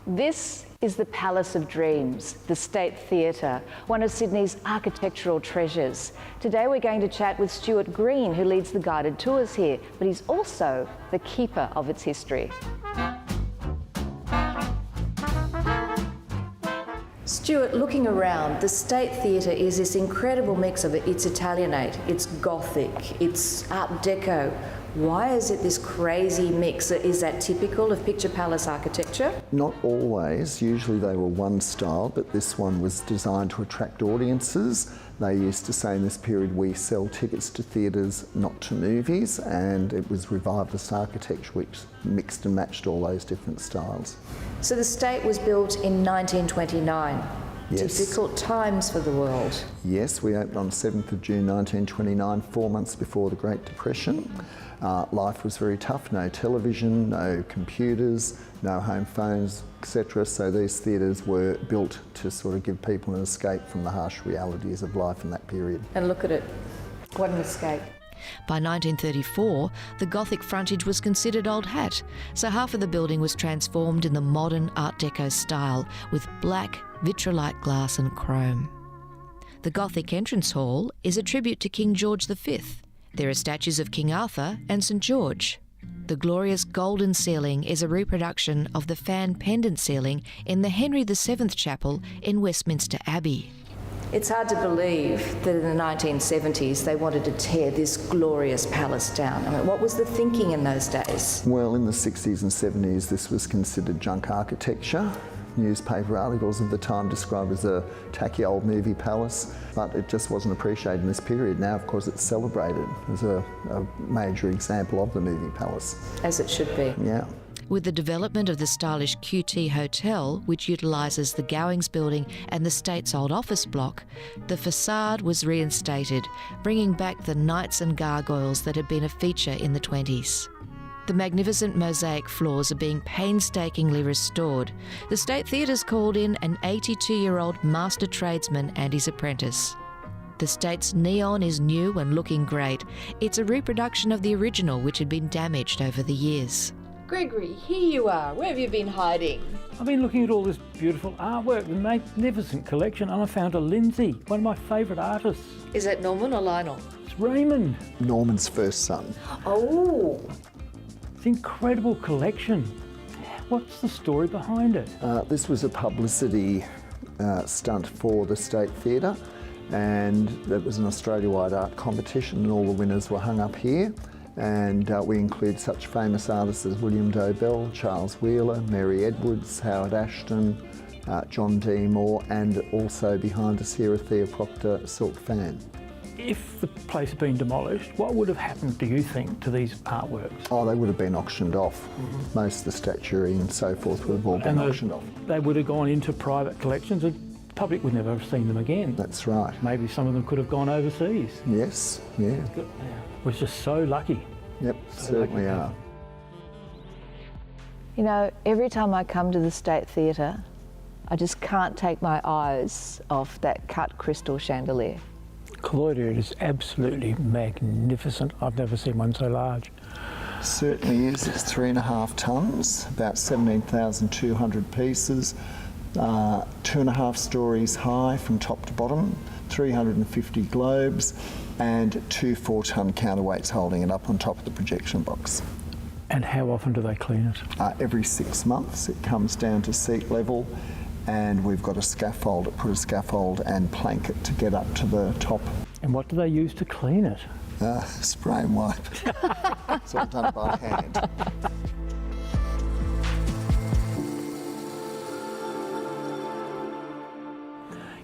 This is the Palace of Dreams, the State Theatre, one of Sydney's architectural treasures. Today we're going to chat with Stuart Greene, who leads the guided tours here, but he's also the keeper of its history. Stuart, looking around, the State Theatre is this incredible mix of it. It's Italianate, it's Gothic, it's Art Deco. Why is it this crazy mix? Is that typical of picture palace architecture? Not always. Usually they were one style, but this one was designed to attract audiences. They used to say in this period, we sell tickets to theatres, not to movies, and it was revivalist architecture which mixed and matched all those different styles. So the State was built in 1929. Yes. Difficult times for the world. Yes, we opened on 7th of June 1929, 4 months before the Great Depression. Life was very tough, no television, no computers, no home phones, etc. So these theatres were built to sort of give people an escape from the harsh realities of life in that period. And look at it, what an escape. By 1934, the Gothic frontage was considered old hat, so half of the building was transformed in the modern Art Deco style with black, vitrolite glass and chrome. The Gothic entrance hall is a tribute to King George V. There are statues of King Arthur and St George. The glorious golden ceiling is a reproduction of the fan pendant ceiling in the Henry VII Chapel in Westminster Abbey. It's hard to believe that in the 1970s they wanted to tear this glorious palace down. I mean, what was the thinking in those days? Well, in the 60s and 70s this was considered junk architecture. Newspaper articles of the time described as a tacky old movie palace, but it just wasn't appreciated in this period. Now, of course, it's celebrated as a major example of the movie palace. As it should be. Yeah. With the development of the stylish QT Hotel, which utilises the Gowings building and the State's old office block, the facade was reinstated, bringing back the knights and gargoyles that had been a feature in the 20s. The magnificent mosaic floors are being painstakingly restored. The State Theatre's called in an 82-year-old master tradesman and his apprentice. The State's neon is new and looking great. It's a reproduction of the original, which had been damaged over the years. Gregory, here you are. Where have you been hiding? I've been looking at all this beautiful artwork, the magnificent collection, and I found a Lindsay, one of my favourite artists. Is that Norman or Lionel? It's Raymond. Norman's first son. Oh! It's an incredible collection. What's the story behind it? This was a publicity stunt for the State Theatre, and it was an Australia-wide art competition and all the winners were hung up here. And we include such famous artists as William Dobell, Charles Wheeler, Mary Edwards, Howard Ashton, John D. Moore, and also behind us here a Thea Proctor silk fan. If the place had been demolished, what would have happened, do you think, to these artworks? Oh, they would have been auctioned off. Most of the statuary and so forth would have all been auctioned off. They would have gone into private collections and the public would never have seen them again. That's right. Maybe some of them could have gone overseas. Yes, yeah. We're just so lucky. Yep, certainly are. You know, every time I come to the State Theatre, I just can't take my eyes off that cut crystal chandelier. Claudia, it is absolutely magnificent. I've never seen one so large. Certainly is. It's 3.5 tonnes, about 17,200 pieces, 2.5 stories high from top to bottom, 350 globes, and 2 4-tonne counterweights holding it up on top of the projection box. And how often do they clean it? Every 6 months. It comes down to seat level, and we've got a scaffold, put a scaffold and plank it to get up to the top. And what do they use to clean it? Spray and wipe. It's all done by hand.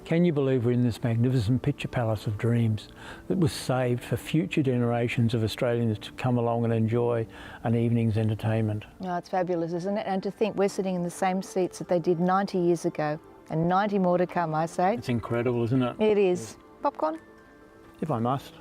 Can you believe we're in this magnificent picture palace of dreams that was saved for future generations of Australians to come along and enjoy an evening's entertainment? Oh, it's fabulous, isn't it? And to think we're sitting in the same seats that they did 90 years ago, and 90 more to come, I say. It's incredible, isn't it? It is. Popcorn? If I must.